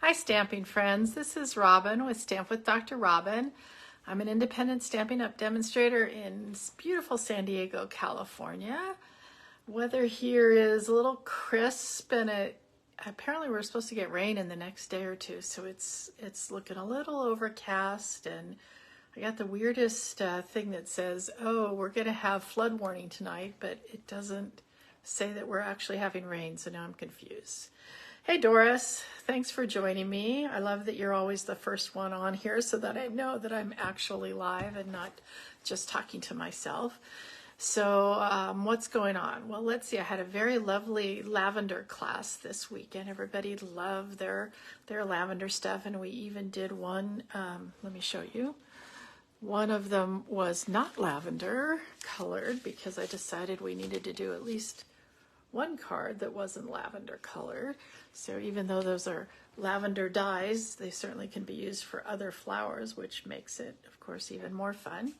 Hi stamping friends, this is Robin with Stamp with Dr. Robin. I'm an independent Stampin' Up demonstrator in beautiful San Diego, California. Weather here is a little crisp and apparently we're supposed to get rain in the next day or two, so it's looking a little overcast, and I got the weirdest thing that says, oh, we're going to have flood warning tonight, but it doesn't say that we're actually having rain, so now I'm confused. Hey Doris, thanks for joining me. I love that you're always the first one on here so that I know that I'm actually live and not just talking to myself. So what's going on? Well, let's see. I had a very lovely lavender class this weekend. Everybody loved their lavender stuff, and we even did one. Let me show you. One of them was not lavender colored because I decided we needed to do at least one card that wasn't lavender colored. So even though those are lavender dyes, they certainly can be used for other flowers, which makes it, of course, even more fun.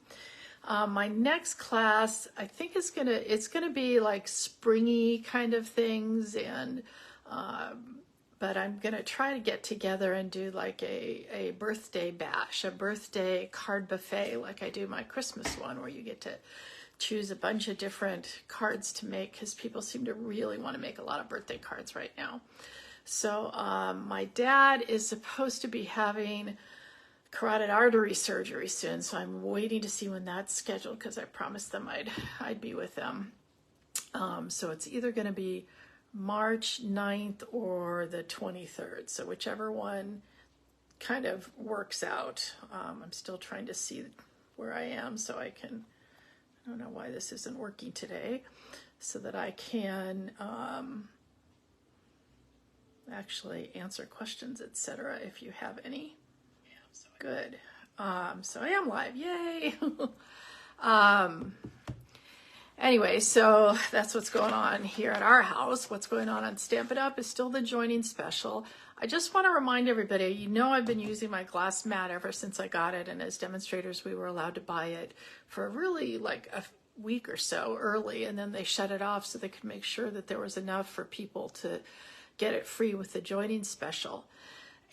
My next class, I think it's gonna be like springy kind of things, and but I'm gonna try to get together and do like a birthday bash, a birthday card buffet, like I do my Christmas one, where you get to choose a bunch of different cards to make, because people seem to really want to make a lot of birthday cards right now. So my dad is supposed to be having carotid artery surgery soon, so I'm waiting to see when that's scheduled, because I promised them I'd be with them. So it's either going to be March 9th or the 23rd, so whichever one kind of works out. I'm still trying to see where I am so I don't know why this isn't working today, so that I can actually answer questions, etc. if you have any. Good. So I am live. Yay! Anyway, so that's what's going on here at our house. What's going on Stampin' Up is still the joining special. I just want to remind everybody, you know, I've been using my glass mat ever since I got it, and as demonstrators we were allowed to buy it for really like a week or so early, and then they shut it off so they could make sure that there was enough for people to get it free with the joining special.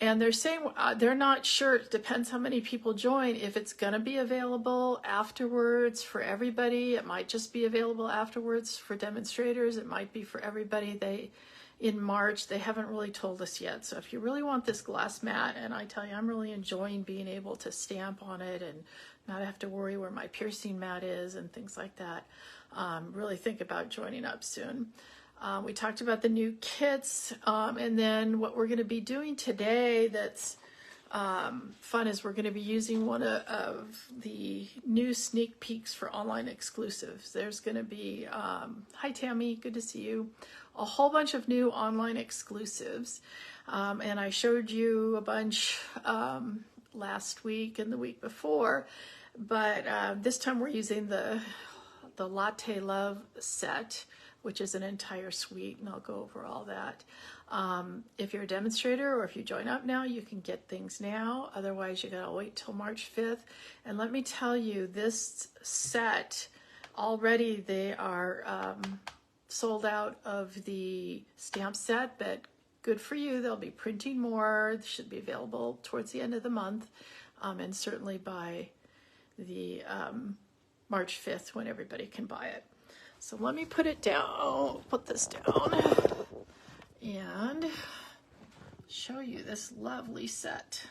And they're saying they're not sure, it depends how many people join, if it's going to be available afterwards for everybody. It might just be available afterwards for demonstrators. It might be for everybody. In March, they haven't really told us yet. So if you really want this glass mat, and I tell you, I'm really enjoying being able to stamp on it and not have to worry where my piercing mat is and things like that, really think about joining up soon. We talked about the new kits, and then what we're going to be doing today that's fun is we're going to be using one of the new sneak peeks for online exclusives. There's going to be, hi Tammy, good to see you, a whole bunch of new online exclusives, and I showed you a bunch last week and the week before, but this time we're using the Latte Love set, which is an entire suite, and I'll go over all that. If you're a demonstrator or if you join up now, you can get things now. Otherwise, you gotta wait till March 5th. And let me tell you, this set, already they are sold out of the stamp set, but good for you. They'll be printing more. They should be available towards the end of the month, and certainly by the March 5th when everybody can buy it. So let me put it down, put this down, and show you this lovely set.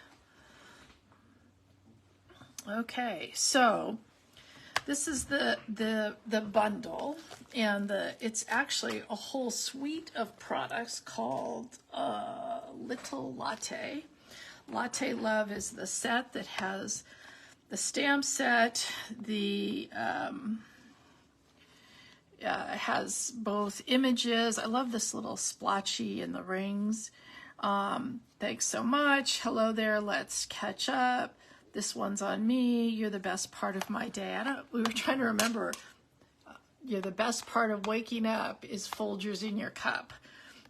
Okay, so this is the bundle, and it's actually a whole suite of products called A Little Latte. Latte Love is the set that has the stamp set, has both images. I love this little splotchy in the rings. Thanks so much. Hello there. Let's catch up. This one's on me. You're the best part of my day. We were trying to remember. You're the best part of waking up is Folgers in your cup.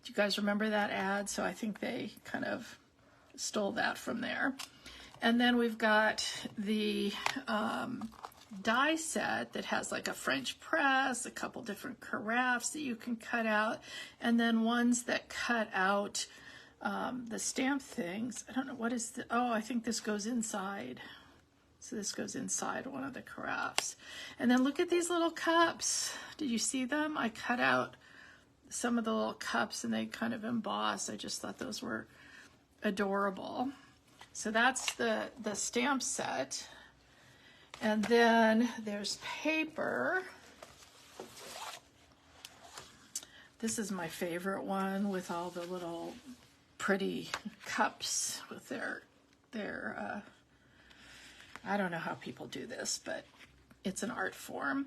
Do you guys remember that ad? So I think they kind of stole that from there. And then we've got the die set that has like a French press, a couple different carafes that you can cut out, and then ones that cut out the stamp things. I don't know what is the, oh, I think this goes inside. So this goes inside one of the carafes. And then look at these little cups. Did you see them? I cut out some of the little cups and they kind of emboss. I just thought those were adorable. So that's the stamp set. And then there's paper. This is my favorite one with all the little pretty cups with their I don't know how people do this, but it's an art form.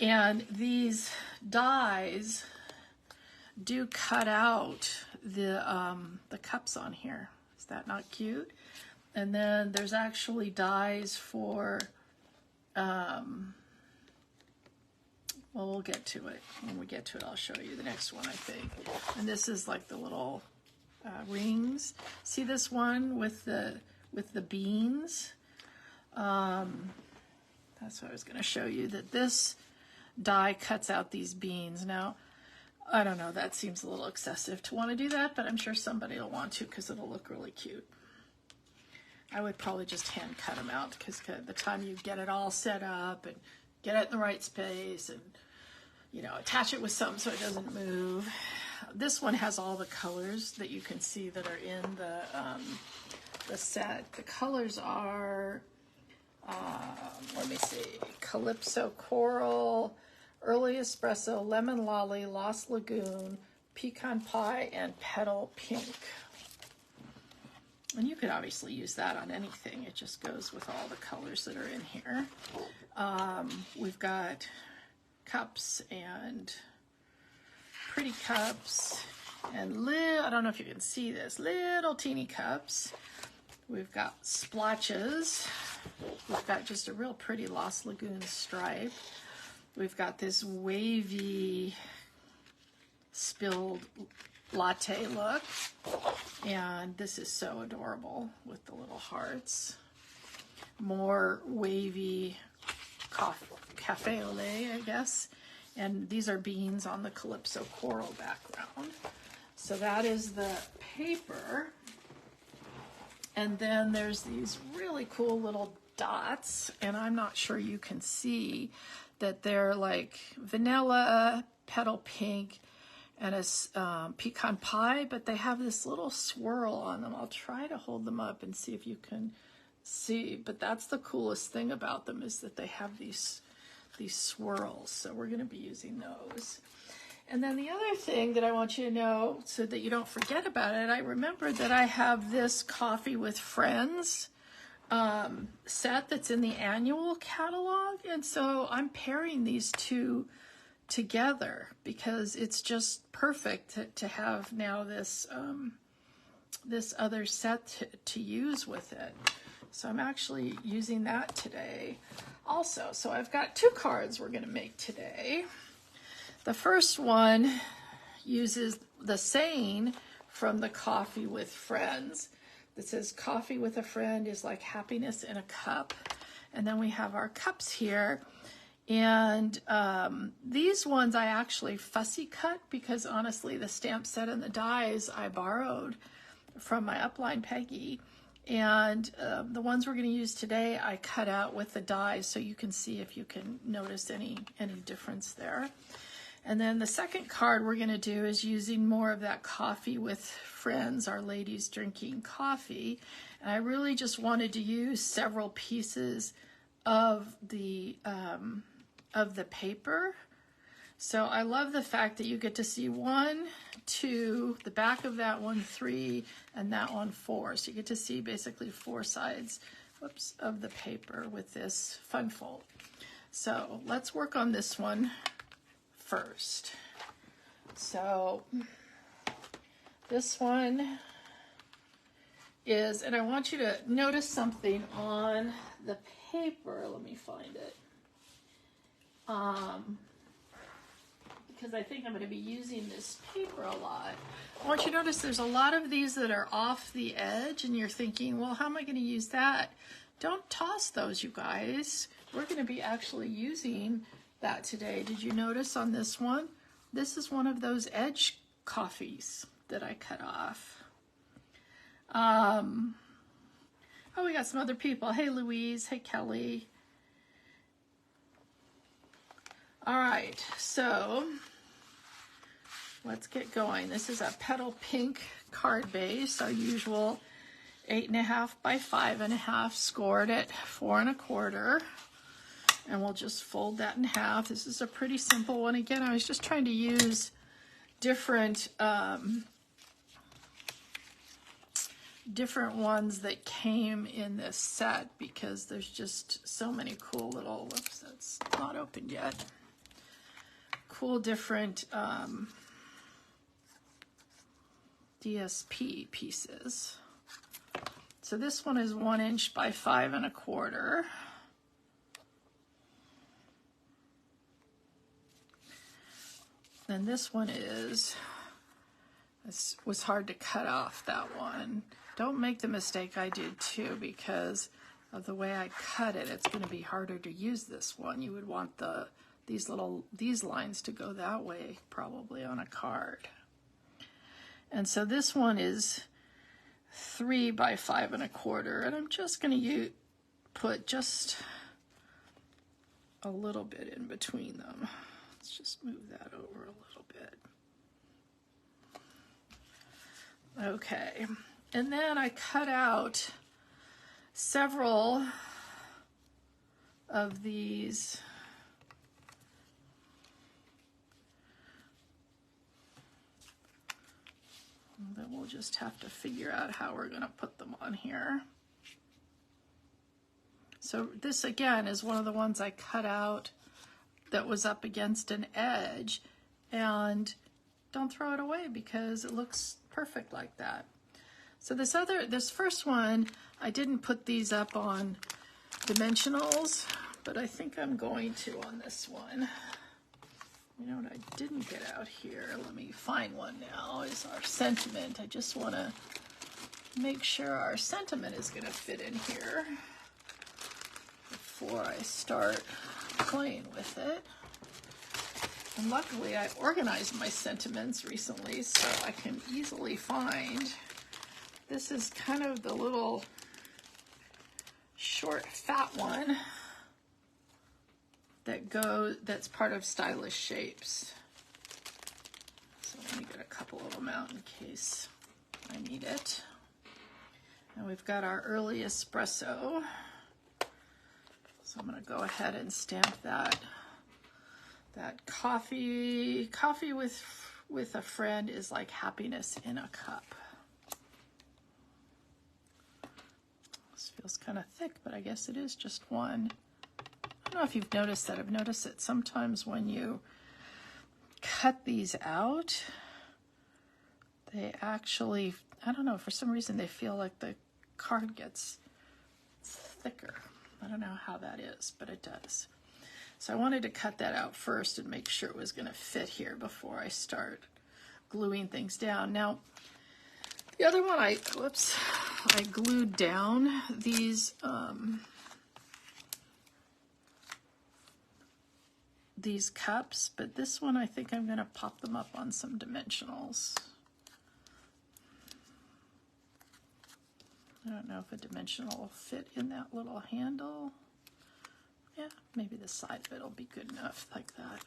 And these dies do cut out the cups on here. Is that not cute? And then there's actually dies for, well, we'll get to it. When we get to it, I'll show you the next one, I think. And this is like the little rings. See this one with the beans? That's what I was going to show you, that this die cuts out these beans. Now, I don't know, that seems a little excessive to want to do that, but I'm sure somebody will want to because it'll look really cute. I would probably just hand cut them out because by the time you get it all set up and get it in the right space and, you know, attach it with something so it doesn't move. This one has all the colors that you can see that are in the set. The colors are, let me see, Calypso Coral, Early Espresso, Lemon Lolly, Lost Lagoon, Pecan Pie, and Petal Pink. And you could obviously use that on anything. It just goes with all the colors that are in here. We've got cups and pretty cups and I don't know if you can see this, little teeny cups. We've got splotches. We've got just a real pretty Lost Lagoon stripe. We've got this wavy spilled latte look. And this is so adorable with the little hearts. More wavy cafe au lait, I guess. And these are beans on the Calypso Coral background. So that is the paper. And then there's these really cool little dots, and I'm not sure you can see that they're like vanilla, petal pink, and a pecan pie, but they have this little swirl on them. I'll try to hold them up and see if you can see, but that's the coolest thing about them is that they have these swirls, so we're going to be using those. And then the other thing that I want you to know so that you don't forget about it, I remembered that I have this Coffee with Friends set that's in the annual catalog, and so I'm pairing these two together because it's just perfect to have now this this other set to use with it. So I'm actually using that today also. So I've got two cards we're going to make today. The first one uses the saying from the Coffee with Friends that says coffee with a friend is like happiness in a cup. And then we have our cups here. And these ones I actually fussy cut because honestly the stamp set and the dies I borrowed from my upline Peggy. And the ones we're going to use today I cut out with the dies so you can see if you can notice any difference there. And then the second card we're going to do is using more of that Coffee with Friends, Our Ladies Drinking Coffee. And I really just wanted to use several pieces of the paper. So I love the fact that you get to see 1, 2, the back of that one 3, and that one 4. So you get to see basically 4 sides, of the paper with this fun fold. So let's work on this one first. So this one is, and I want you to notice something on the paper. Let me find it. Because I think I'm going to be using this paper a lot. I want you to notice there's a lot of these that are off the edge and you're thinking, well, how am I going to use that? Don't toss those, you guys. We're going to be actually using that today. Did you notice on this one? This is one of those edge coffees that I cut off. Oh, we got some other people. Hey, Louise. Hey, Kelly. All right, so let's get going. This is a petal pink card base, our usual 8.5 by 5.5, scored at 4 1/4. And we'll just fold that in half. This is a pretty simple one. Again, I was just trying to use different different ones that came in this set because there's just so many cool little, whoops, that's not opened yet. Cool different DSP pieces. So this one is 1 inch by 5 1/4. And this one is, this was hard to cut off, that one. Don't make the mistake I did too, because of the way I cut it, it's going to be harder to use this one. You would want these lines to go that way probably on a card. And so this one is 3 by 5 1/4, and I'm just going to put just a little bit in between them. Let's just move that over a little bit. Okay, and then I cut out several of these that we'll just have to figure out how we're going to put them on here. So this again is one of the ones I cut out that was up against an edge, and don't throw it away because it looks perfect like that. So this first one, I didn't put these up on dimensionals, but I think I'm going to on this one. You know what I didn't get out here? Let me find one now, is our sentiment. I just want to make sure our sentiment is going to fit in here before I start playing with it. And luckily I organized my sentiments recently so I can easily find. This is kind of the little short fat one that's part of Stylish Shapes. So let me get a couple of them out in case I need it. And we've got our early espresso. So I'm going to go ahead and stamp that coffee with a friend is like happiness in a cup. This feels kind of thick, but I guess it is just one. I don't know if you've noticed that. I've noticed that sometimes when you cut these out, they actually, I don't know, for some reason they feel like the card gets thicker. I don't know how that is, but it does. So I wanted to cut that out first and make sure it was going to fit here before I start gluing things down. Now, the other one, I glued down these cups, but this one I think I'm going to pop them up on some dimensionals. I don't know if a dimensional will fit in that little handle. Yeah, maybe the side of it will be good enough like that.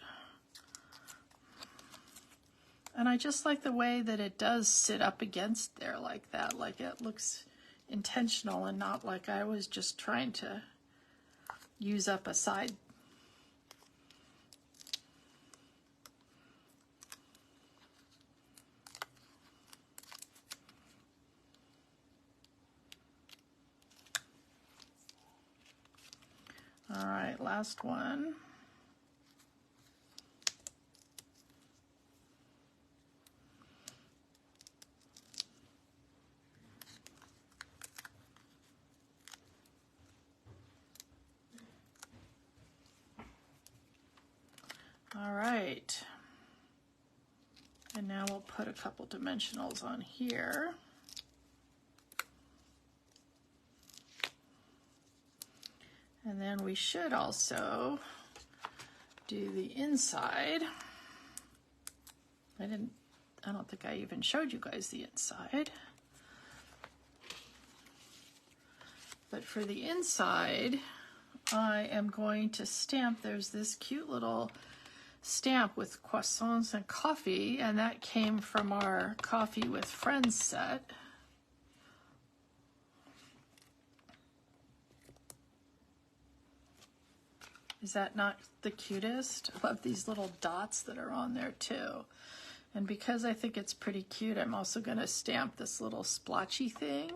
And I just like the way that it does sit up against there like that, like it looks intentional and not like I was just trying to use up a side. All right, last one. All right. And now we'll put a couple dimensionals on here. And then we should also do the inside. I don't think I even showed you guys the inside. But for the inside, I am going to stamp. There's this cute little stamp with croissants and coffee, and that came from our Coffee with Friends set. Is that not the cutest? I love these little dots that are on there too. And because I think it's pretty cute, I'm also going to stamp this little splotchy thing.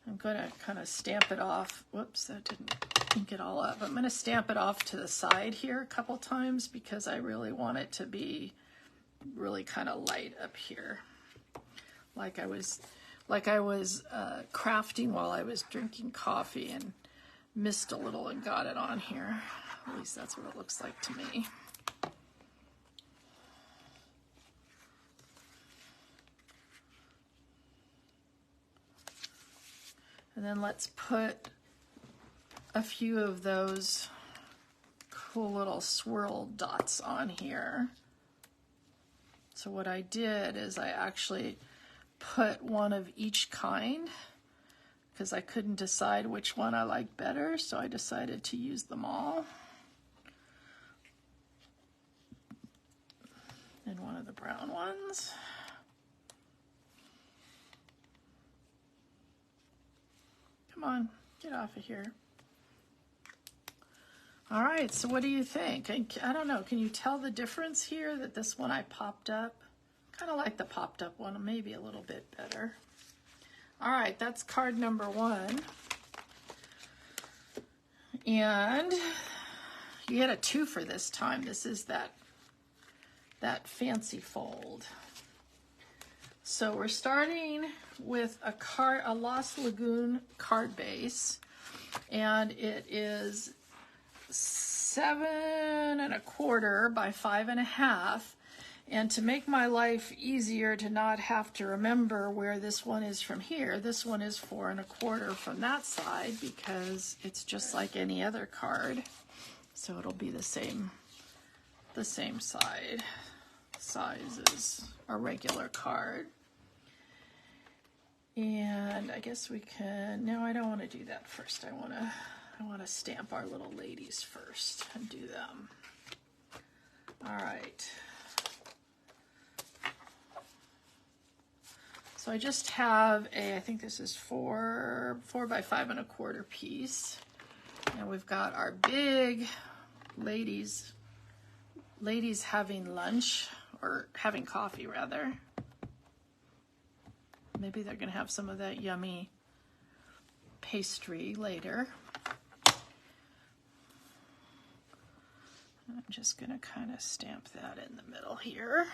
I'm going to kind of stamp it off. Whoops, that didn't ink it all up. I'm going to stamp it off to the side here a couple times because I really want it to be really kind of light up here. Like I was crafting while I was drinking coffee and missed a little and got it on here. At least that's what it looks like to me. And then let's put a few of those cool little swirl dots on here. So what I did is I actually put one of each kind because I couldn't decide which one I liked better, so I decided to use them all. And one of the brown ones. Come on, get off of here. All right, so what do you think? I don't know, can you tell the difference here that this one I popped up? Kind of like the popped up one, maybe a little bit better. All right, that's card number 1. And you get a 2 for this time. This is that fancy fold. So we're starting with a Lost Lagoon card base, and it is 7 1/4 by 5 1/2. And to make my life easier to not have to remember where this one is from here, this one is 4 1/4 from that side because it's just like any other card. So it'll be the same size as a regular card. And I guess we can, no, I don't want to do that first. I want to stamp our little ladies first and do them. All right. So I just have I think this is 4 by 5 1/4 piece. And we've got our big ladies having lunch, or having coffee rather. Maybe they're going to have some of that yummy pastry later. I'm just going to kind of stamp that in the middle here.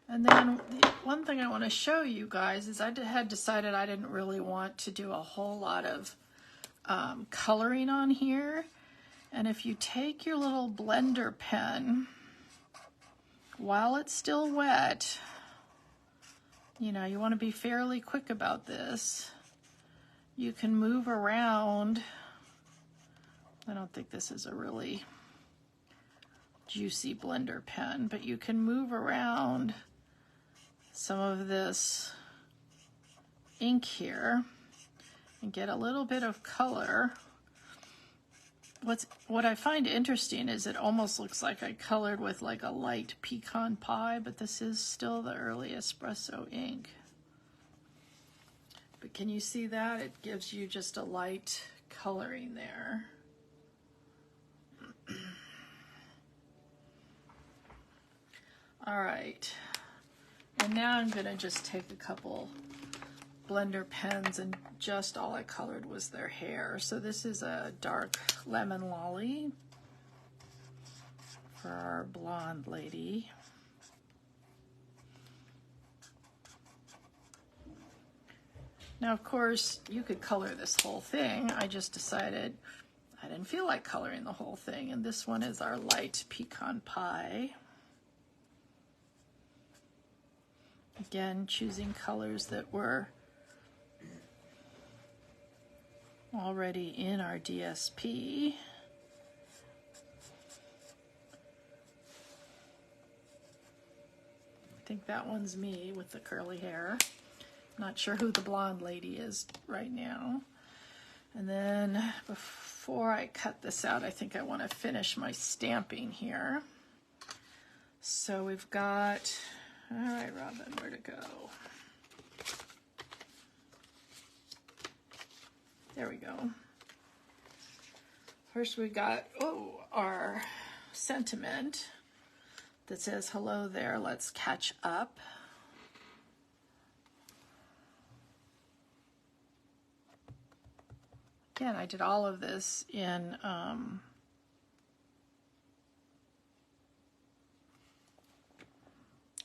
And then the one thing I want to show you guys is I had decided I didn't really want to do a whole lot of coloring on here. And if you take your little blender pen, while it's still wet, you know, you want to be fairly quick about this. You can move around. I don't think this is a really juicy blender pen, but you can move around some of this ink here and get a little bit of color. What I find interesting is it almost looks like I colored with like a light pecan pie, but this is still the early espresso ink. But can you see that? It gives you just a light coloring there. All right. And now I'm going to just take a couple blender pens, and just all I colored was their hair. So this is a dark lemon lolly for our blonde lady. Now, of course, you could color this whole thing. I just decided I didn't feel like coloring the whole thing. And this one is our light pecan pie. Again, choosing colors that were already in our DSP. think that one's me with the curly hair. Not sure who the blonde lady is right now. And then before I cut this out, I think I want to finish my stamping here. So we've got, all right, Robin, where to go? There we go. First we got, our sentiment that says, hello there, let's catch up. Again, I did all of this in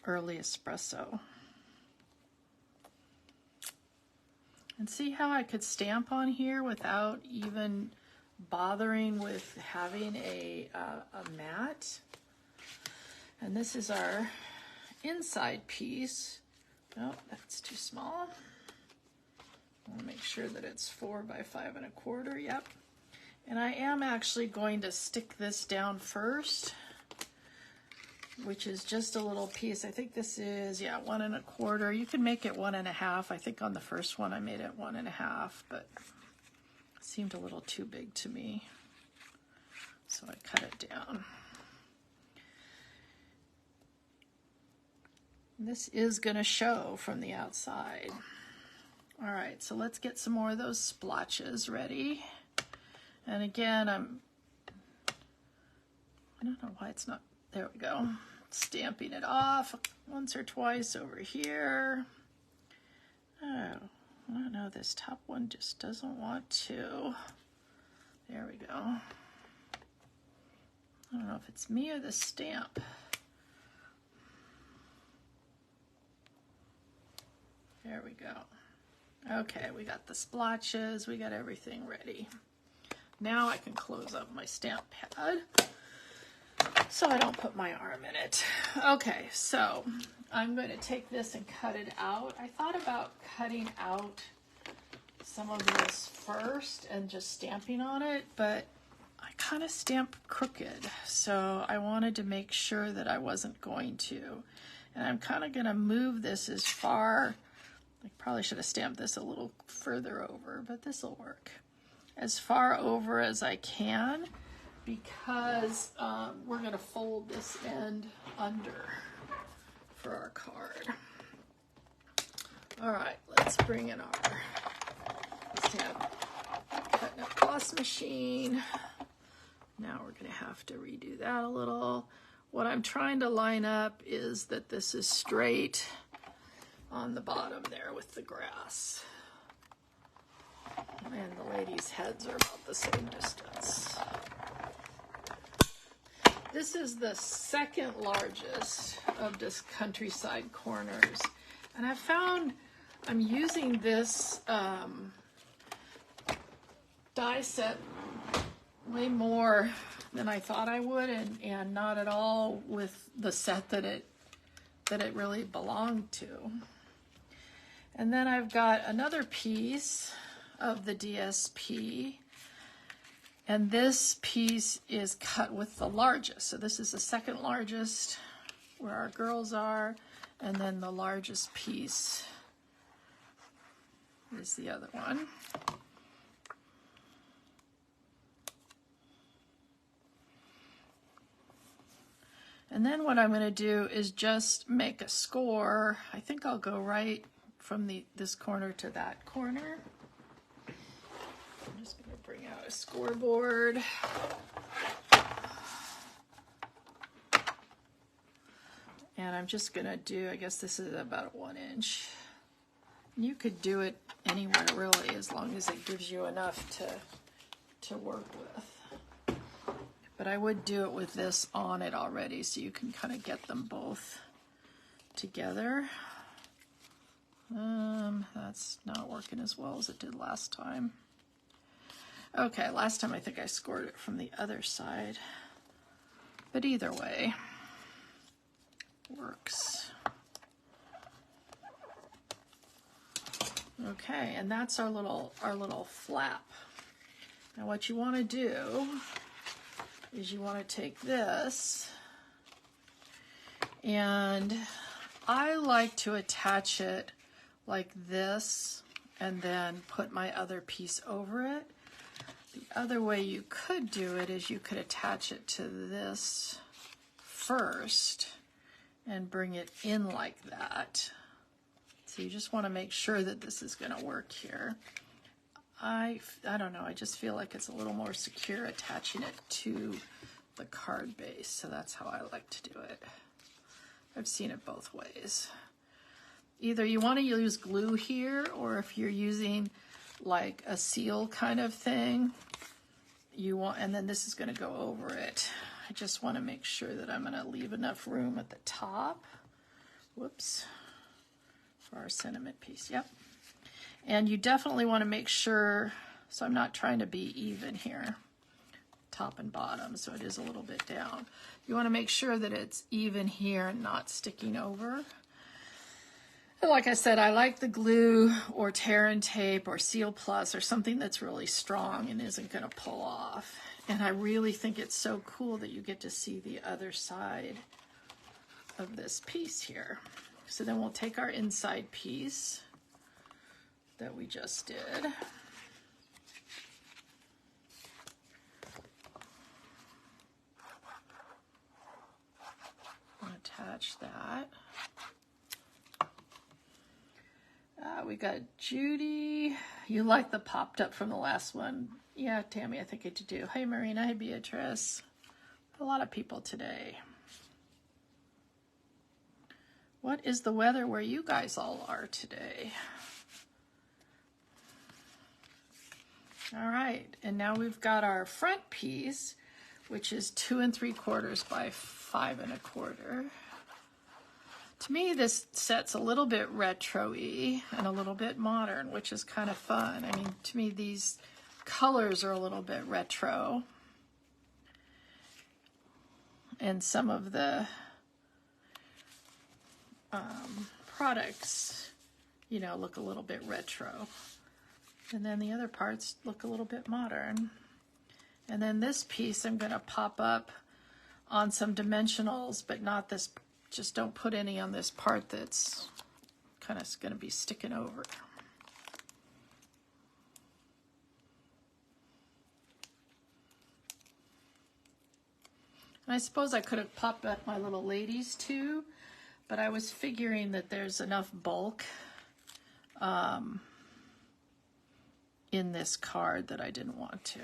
early espresso. And see how I could stamp on here without even bothering with having a mat. And this is our inside piece. Oh, that's too small. I want to make sure that it's 4 by 5 1/4. Yep. And I am actually going to stick this down first, which is just a little piece. I think this is, yeah, 1 1/4. You can make it 1 1/2. I think on the first one I made it 1 1/2, but it seemed a little too big to me, so I cut it down. This is going to show from the outside. All right, so let's get some more of those splotches ready. And again, I don't know why it's not, there we go. Stamping it off once or twice over here. Oh, I don't know, this top one just doesn't want to. There we go. I don't know if it's me or the stamp. There we go. Okay, we got the splotches, we got everything ready. Now I can close up my stamp pad so I don't put my arm in it. Okay, so I'm going to take this and cut it out. I thought about cutting out some of this first and just stamping on it, but I kind of stamp crooked, so I wanted to make sure that I wasn't going to. And I'm kind of going to move this as far, I probably should have stamped this a little further over, but this will work. As far over as I can, because we're going to fold this end under for our card. All right, let's bring in our stamp cut and emboss machine. Now we're going to have to redo that a little. What I'm trying to line up is that this is straight on the bottom there with the grass. And the ladies' heads are about the same distance. This is the second largest of this countryside corners. And I found I'm using this die set way more than I thought I would, and not at all with the set that it really belonged to. And then I've got another piece of the DSP, and this piece is cut with the largest. So this is the second largest where our girls are, and then the largest piece is the other one. And then what I'm going to do is just make a score. I think I'll go right from this corner to that corner. I'm just going to bring out a scoreboard. And I'm just going to do, I guess this is about 1 inch. You could do it anywhere really, as long as it gives you enough to work with. But I would do it with this on it already, so you can kind of get them both together. That's not working as well as it did last time. Okay, last time I think I scored it from the other side. But either way, works. Okay, and that's our little flap. Now what you want to do is you want to take this, and I like to attach it like this and then put my other piece over it. The other way you could do it is you could attach it to this first and bring it in like that. So you just want to make sure that this is going to work here. I don't know, I just feel like it's a little more secure attaching it to the card base, so that's how I like to do it. I've seen it both ways. Either you want to use glue here, or if you're using like a seal kind of thing, and then this is going to go over it. I just want to make sure that I'm going to leave enough room at the top. Whoops. For our sentiment piece, yep. And you definitely want to make sure, so I'm not trying to be even here, top and bottom, so it is a little bit down. You want to make sure that it's even here and not sticking over. And like I said, I like the glue or tear and tape or Seal Plus or something that's really strong and isn't going to pull off. And I really think it's so cool that you get to see the other side of this piece here. So then we'll take our inside piece that we just did. Attach that. We got Judy. You like the popped up from the last one. Yeah, Tammy, I think I do. Hey, Marina. Hey, Beatrice. A lot of people today. What is the weather where you guys all are today? All right, and now we've got our front piece, which is 2 3/4 by 5 1/4. To me, this set's a little bit retro-y and a little bit modern, which is kind of fun. I mean, to me, these colors are a little bit retro. And some of the products, you know, look a little bit retro. And then the other parts look a little bit modern. And then this piece I'm going to pop up on some dimensionals, but not this, just don't put any on this part that's kind of going to be sticking over. And I suppose I could have popped up my little ladies too, but I was figuring that there's enough bulk in this card that I didn't want to.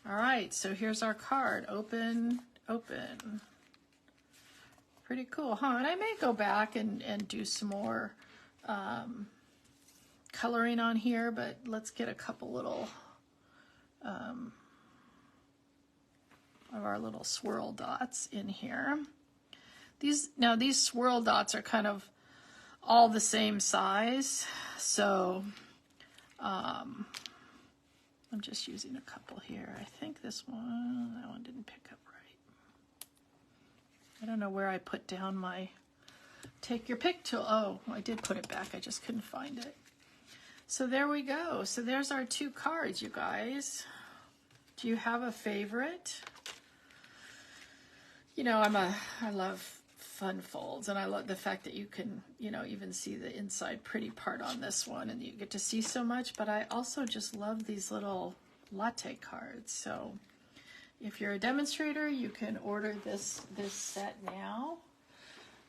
All right, so here's our card. Open, open. Pretty cool, huh? And I may go back and do some more coloring on here, but let's get a couple little of our little swirl dots in here. These swirl dots are kind of all the same size, so I'm just using a couple here. I think that one didn't pick up right. I don't know where I put down my take your pick tool. Oh, I did put it back. I just couldn't find it. So there we go. So there's our 2 cards, you guys. Do you have a favorite? You know, I love fun folds, and I love the fact that you can, you know, even see the inside pretty part on this one, and you get to see so much. But I also just love these little latte cards. So if you're a demonstrator, you can order this set now.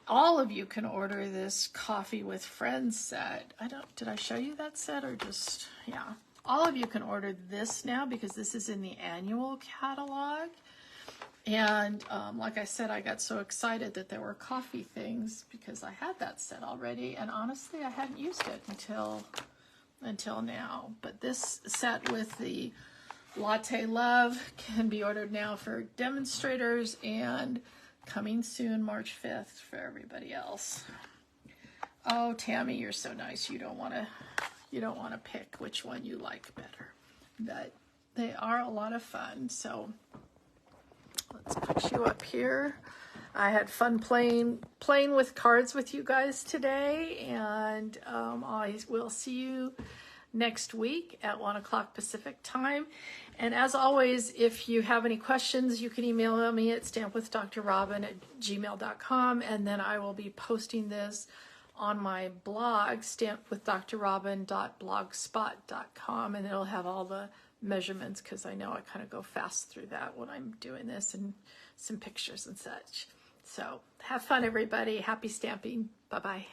All of you can order this Coffee with Friends set. Did I show you that set, or just, yeah. All of you can order this now because this is in the annual catalog. And like I said, I got so excited that there were coffee things because I had that set already, and honestly, I hadn't used it until now. But this set with the Latte Love can be ordered now for demonstrators, and coming soon, March 5th, for everybody else. Oh, Tammy, you're so nice. You don't want to pick which one you like better, but they are a lot of fun. So let's put you up here. I had fun playing with cards with you guys today, and I will see you next week at 1 o'clock Pacific time. And as always, if you have any questions, you can email me at stampwithdrrobin@gmail.com, and then I will be posting this on my blog, stampwithdrrobin.blogspot.com, and it'll have all the measurements, because I know I kind of go fast through that when I'm doing this, and some pictures and such. So have fun, everybody. Happy stamping. Bye-bye.